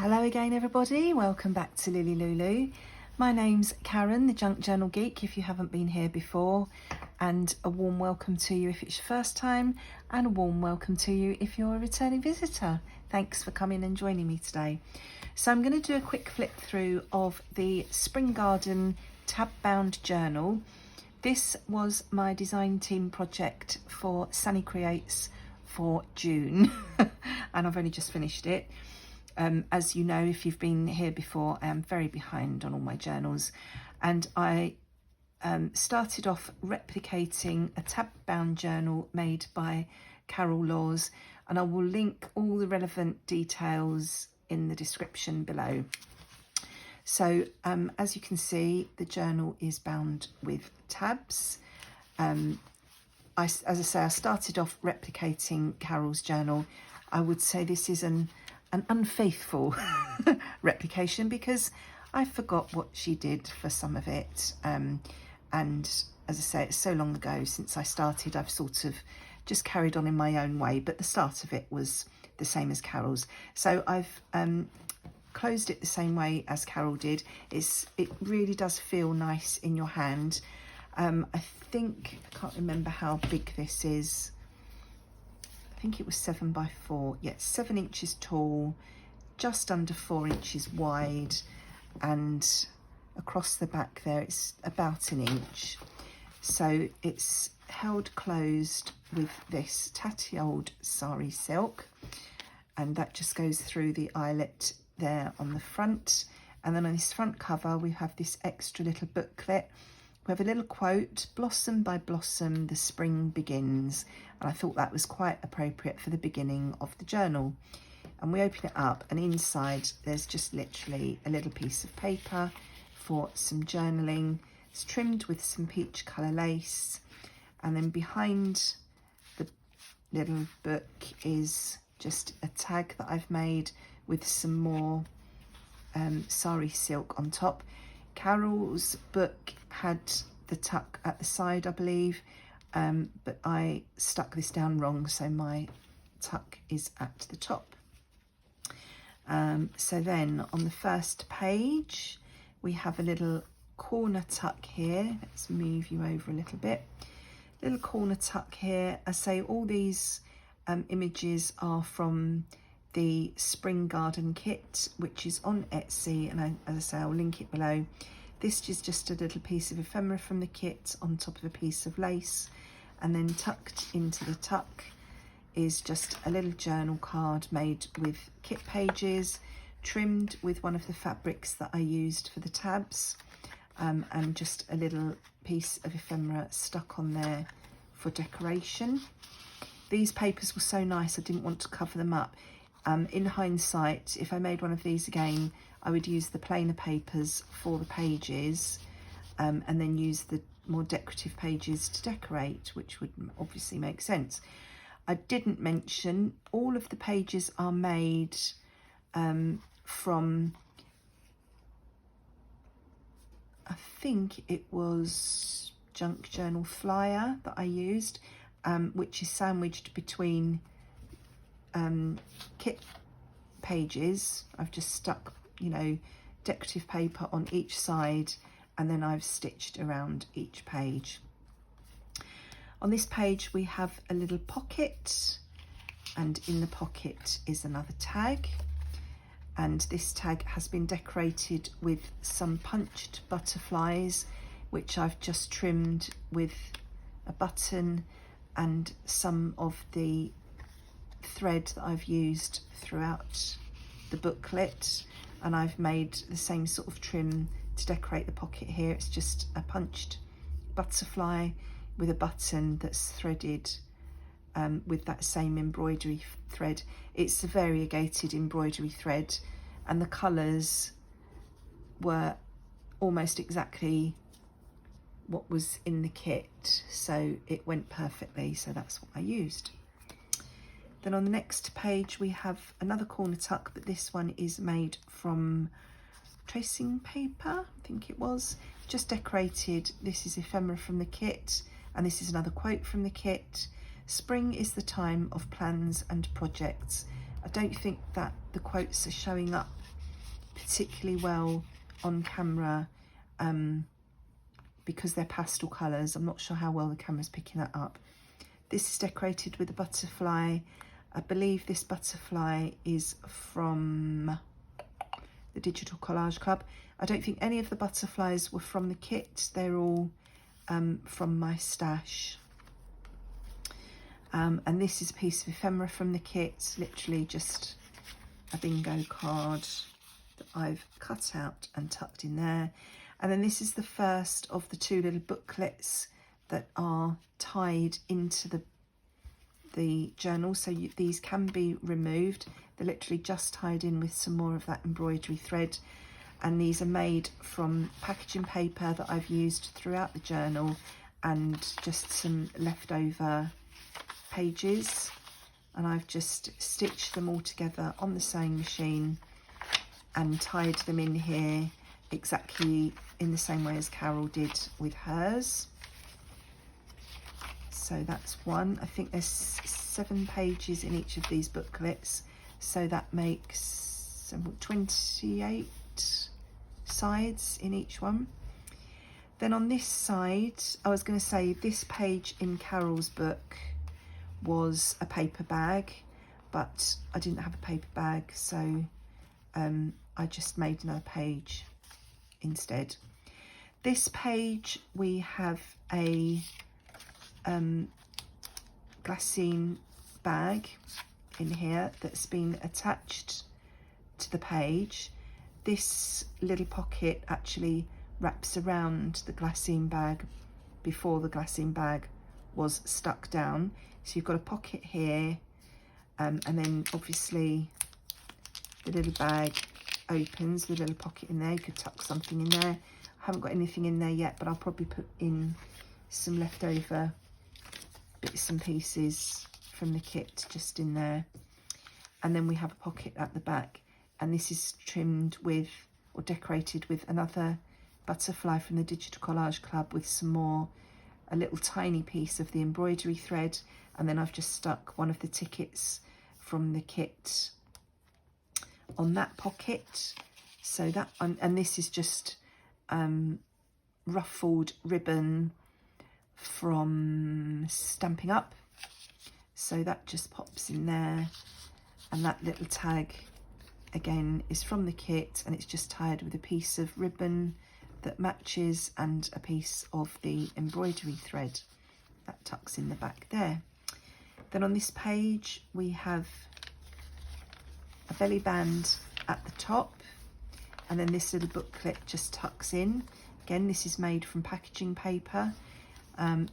Hello again everybody, welcome back to LilyLuLou. My name's Karen, the Junk Journal Geek, if you haven't been here before, and a warm welcome to you if it's your first time, and a warm welcome to you if you're a returning visitor. Thanks for coming and joining me today. So I'm going to do a quick flip through of the Spring Garden tab bound journal. This was my design team project for Sunny Creates for June and I've only just finished it. As you know, if you've been here before, I am very behind on all my journals, and I started off replicating a tab bound journal made by Carol Laws, and I will link all the relevant details in the description below. So as you can see, the journal is bound with tabs. As I say, I started off replicating Carol's journal. I would say this is an unfaithful replication because I forgot what she did for some of it, and as I say, it's so long ago since I started, I've sort of just carried on in my own way, but the start of it was the same as Carol's. So I've closed it the same way as Carol did. It really does feel nice in your hand. I can't remember how big this is. I think it was 7 by 4. Yeah, 7 inches tall, just under 4 inches wide, and across the back there it's about an inch. So it's held closed with this tatty old sari silk, and that just goes through the eyelet there on the front. And then on this front cover we have this extra little booklet. We have a little quote, "Blossom by blossom, the spring begins." And I thought that was quite appropriate for the beginning of the journal. And we open it up, and inside there's just literally a little piece of paper for some journaling. It's trimmed with some peach colour lace. And then behind the little book is just a tag that I've made with some more sari silk on top. Carol's book had the tuck at the side, I believe, but I stuck this down wrong, so my tuck is at the top. So then on the first page we have a little corner tuck here. Let's move you over a little bit. Little corner tuck here. I say all these images are from the Spring Garden kit, which is on Etsy, and as I say, I'll link it below. This is just a little piece of ephemera from the kit on top of a piece of lace, and then tucked into the tuck is just a little journal card made with kit pages, trimmed with one of the fabrics that I used for the tabs, and just a little piece of ephemera stuck on there for decoration. These papers were so nice, I didn't want to cover them up. In hindsight, if I made one of these again, I would use the plainer papers for the pages, and then use the more decorative pages to decorate, which would obviously make sense. I didn't mention all of the pages are made from, I think it was Junk Journal Flyer that I used, which is sandwiched between kit pages. I've just stuck, you know, decorative paper on each side, and then I've stitched around each page. On this page we have a little pocket, and in the pocket is another tag, and this tag has been decorated with some punched butterflies, which I've just trimmed with a button and some of the thread that I've used throughout the booklet, and I've made the same sort of trim to decorate the pocket here. It's just a punched butterfly with a button that's threaded with that same embroidery thread. It's a variegated embroidery thread, and the colours were almost exactly what was in the kit, so it went perfectly, so that's what I used. Then on the next page we have another corner tuck, but this one is made from tracing paper, I think it was, just decorated. This is ephemera from the kit, and this is another quote from the kit. "Spring is the time of plans and projects, I don't think that the quotes are showing up particularly well on camera because they're pastel colours. I'm not sure how well the camera's picking that up. This is decorated with a butterfly. I believe this butterfly is from the Digital Collage Club. I don't think any of the butterflies were from the kit. They're all from my stash. And this is a piece of ephemera from the kit, literally just a bingo card that I've cut out and tucked in there. And then this is the first of the 2 little booklets that are tied into the journal. So these can be removed. They're literally just tied in with some more of that embroidery thread. And these are made from packaging paper that I've used throughout the journal and just some leftover pages, and I've just stitched them all together on the sewing machine and tied them in here exactly in the same way as Carol did with hers. So that's one. I think there's 7 pages in each of these booklets, so that makes 28 sides in each one. Then on this side, I was going to say this page in Carol's book was a paper bag, but I didn't have a paper bag, so I just made another page instead. This page we have a glassine bag in here that's been attached to the page. This little pocket actually wraps around the glassine bag before the glassine bag was stuck down. So you've got a pocket here, and then obviously the little bag opens, the little pocket in there. You could tuck something in there. I haven't got anything in there yet, but I'll probably put in some leftover bits and pieces from the kit just in there. And then we have a pocket at the back, and this is trimmed with or decorated with another butterfly from the Digital Collage Club with some more, a little tiny piece of the embroidery thread, and then I've just stuck one of the tickets from the kit on that pocket. So that, and this is just ruffled ribbon from Stamping Up, so that just pops in there. And that little tag again is from the kit, and it's just tied with a piece of ribbon that matches and a piece of the embroidery thread that tucks in the back there. Then on this page we have a belly band at the top, and then this little booklet just tucks in. Again, this is made from packaging paper,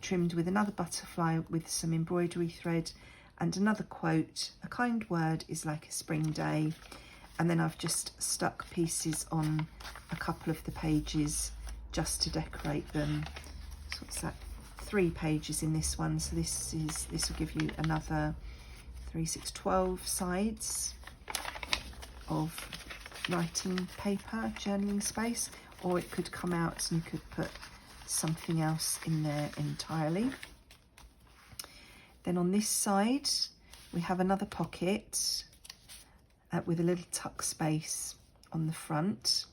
trimmed with another butterfly with some embroidery thread and another quote, "A kind word is like a spring day." And then I've just stuck pieces on a couple of the pages just to decorate them. So what's that? 3 pages in this one. So this will give you another 3, 6, 12 sides of writing paper, journaling space, or it could come out and you could put something else in there entirely. Then on this side we have another pocket with a little tuck space on the front,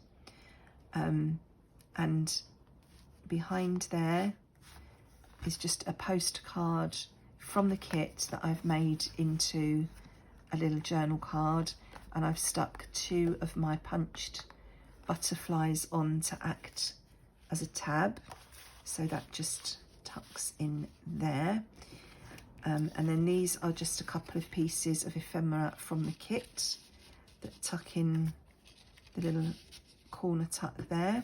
and behind there is just a postcard from the kit that I've made into a little journal card, and I've stuck 2 of my punched butterflies on to act as a tab, so that just tucks in there. And then these are just a couple of pieces of ephemera from the kit that tuck in the little corner tuck there.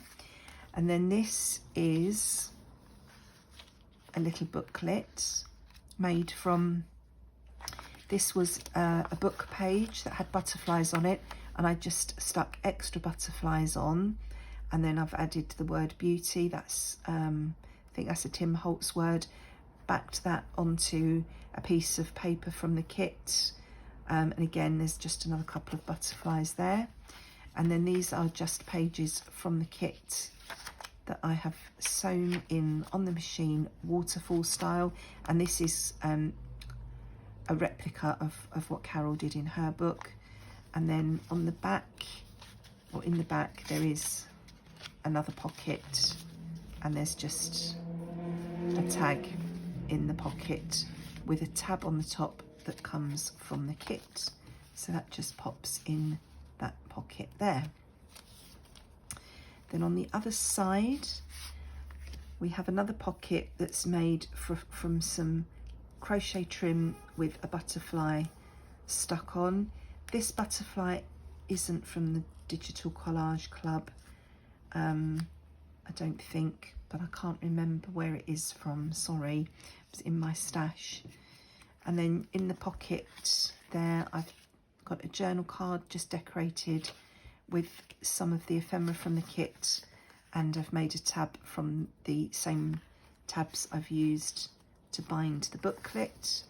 And then this is a little booklet made from, this was a book page that had butterflies on it, and I just stuck extra butterflies on, and then I've added the word beauty. That's I think that's a Tim Holtz word. Backed that onto a piece of paper from the kit, and again there's just another couple of butterflies there. And then these are just pages from the kit that I have sewn in on the machine waterfall style, and this is a replica of what Carol did in her book. And then on the back, or in the back, there is another pocket, and there's just a tag in the pocket with a tab on the top that comes from the kit. So that just pops in that pocket there. Then on the other side, we have another pocket that's made from some crochet trim with a butterfly stuck on. This butterfly isn't from the Digital Collage Club, I don't think, but I can't remember where it is from, sorry. It was in my stash. And then in the pocket there, I've got a journal card just decorated with some of the ephemera from the kit, and I've made a tab from the same tabs I've used to bind the booklet.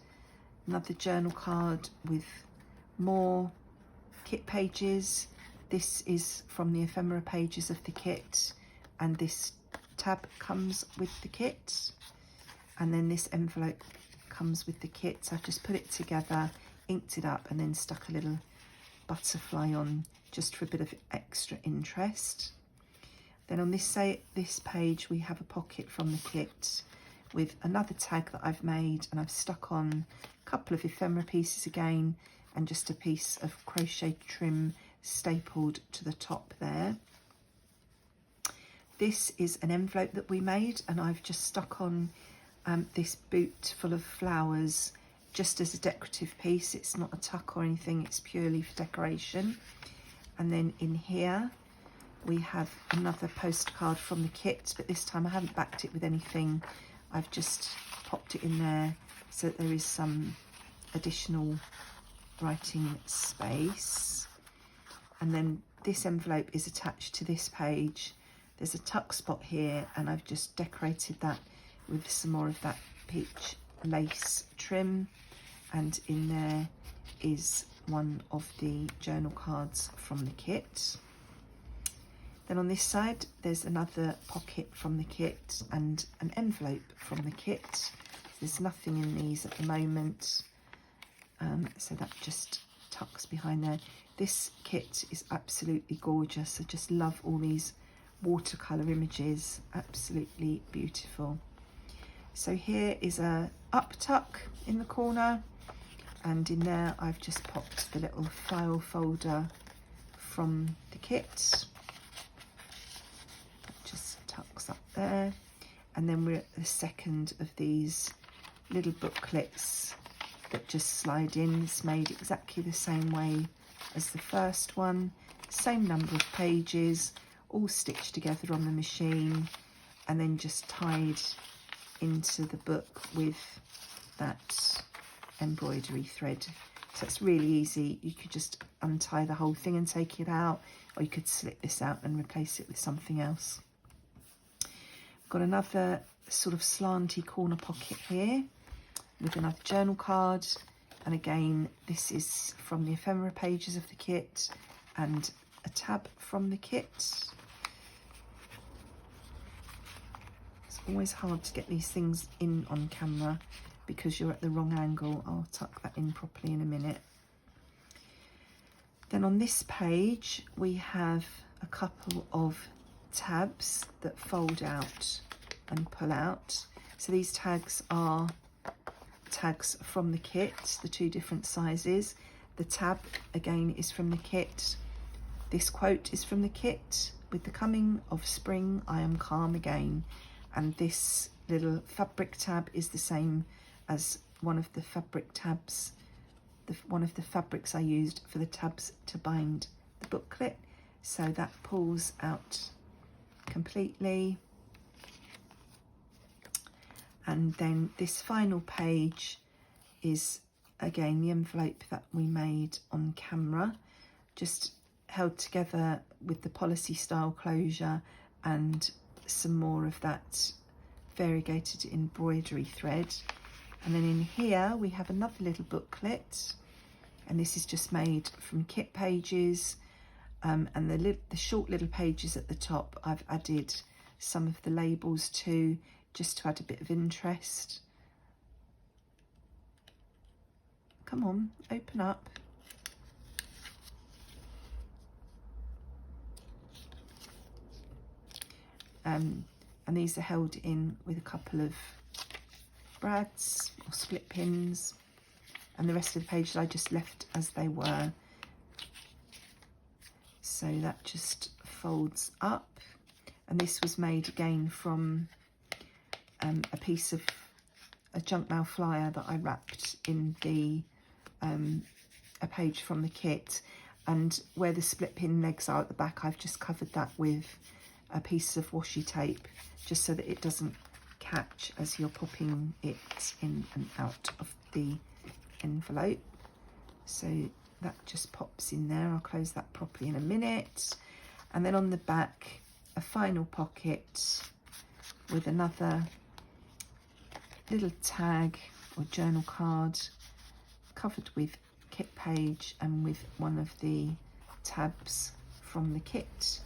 Another journal card with more kit pages. This is from the ephemera pages of the kit, and this tab comes with the kit, and then this envelope comes with the kit. So I've just put it together, inked it up, and then stuck a little butterfly on just for a bit of extra interest. Then on this page we have a pocket from the kit with another tag that I've made, and I've stuck on a couple of ephemera pieces again, and just a piece of crochet trim stapled to the top there. This is an envelope that we made, and I've just stuck on this boot full of flowers just as a decorative piece. It's not a tuck or anything, it's purely for decoration. And then in here we have another postcard from the kit, but this time I haven't backed it with anything. I've just popped it in there so that there is some additional writing space. And then this envelope is attached to this page. There's a tuck spot here, and I've just decorated that with some more of that peach lace trim, and in there is one of the journal cards from the kit. Then on this side there's another pocket from the kit and an envelope from the kit. There's nothing in these at the moment, so that just tucks behind there. This kit is absolutely gorgeous. I just love all these watercolour images, absolutely beautiful. So here is a up tuck in the corner, and in there I've just popped the little file folder from the kit. Just tucks up there, and then we're at the second of these little booklets that just slide in. It's made exactly the same way as the first one, same number of pages, all stitched together on the machine and then just tied into the book with that embroidery thread. So it's really easy. You could just untie the whole thing and take it out, or you could slip this out and replace it with something else. Got another sort of slanty corner pocket here with another journal card, and again this is from the ephemera pages of the kit and a tab from the kit. It's always hard to get these things in on camera because you're at the wrong angle. I'll tuck that in properly in a minute. Then on this page we have a couple of tabs that fold out and pull out. So these tags are tags from the kit, the two different sizes. The tab again is from the kit. This quote is from the kit: "With the coming of spring I am calm again." And this little fabric tab is the same as one of the fabric tabs, one of the fabrics I used for the tabs to bind the booklet. So that pulls out completely. And then this final page is again the envelope that we made on camera, just held together with the policy style closure and some more of that variegated embroidery thread. And then in here we have another little booklet, and this is just made from kit pages, and the short little pages at the top I've added some of the labels to, just to add a bit of interest. Come on, open up. And these are held in with a couple of brads or split pins, and the rest of the pages I just left as they were. So that just folds up, and this was made again from a piece of a junk mail flyer that I wrapped in the a page from the kit, and where the split pin legs are at the back, I've just covered that with a piece of washi tape just so that it doesn't catch as you're popping it in and out of the envelope. So that just pops in there. I'll close that properly in a minute. And then on the back, a final pocket with another little tag or journal card covered with kit page and with one of the tabs from the kit.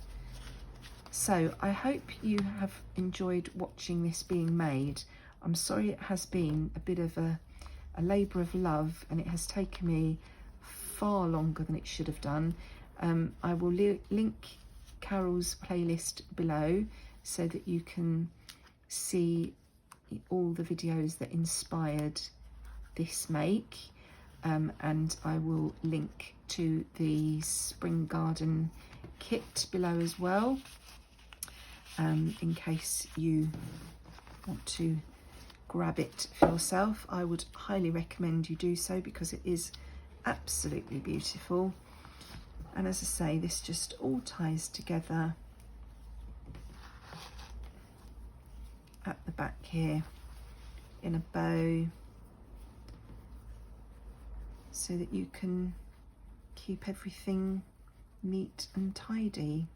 So I hope you have enjoyed watching this being made. I'm sorry it has been a bit of a labour of love, and it has taken me far longer than it should have done. I will link Carol's playlist below so that you can see all the videos that inspired this make, and I will link to the Spring Garden kit below as well, in case you want to grab it for yourself. I would highly recommend you do so because it is absolutely beautiful. And as I say, this just all ties together at the back here in a bow, so that you can keep everything neat and tidy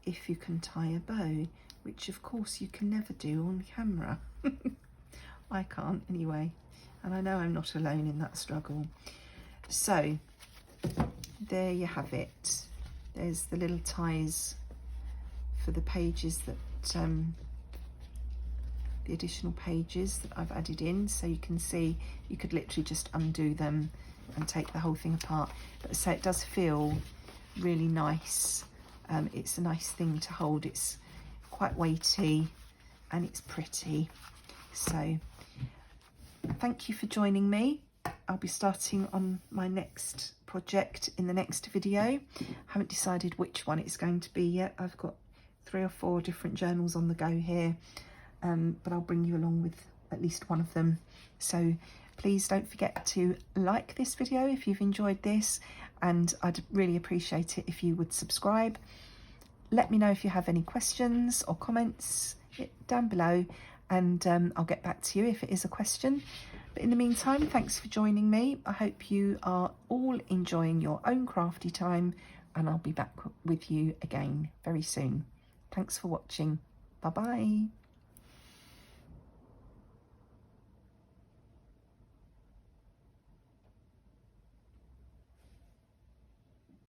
if you can tie a bow, which of course you can never do on camera. I can't anyway, and I know I'm not alone in that struggle. So there you have it. There's the little ties for the pages that the additional pages that I've added in, so you can see you could literally just undo them and take the whole thing apart. But so it does feel really nice. It's a nice thing to hold. It's quite weighty and it's pretty. So thank you for joining me. I'll be starting on my next project in the next video. I haven't decided which one it's going to be yet. I've got 3 or 4 different journals on the go here, but I'll bring you along with at least one of them. So please don't forget to like this video if you've enjoyed this, and I'd really appreciate it if you would subscribe. Let me know if you have any questions or comments down below, and I'll get back to you if it is a question. But in the meantime, thanks for joining me. I hope you are all enjoying your own crafty time, and I'll be back with you again very soon. Thanks for watching. Bye bye.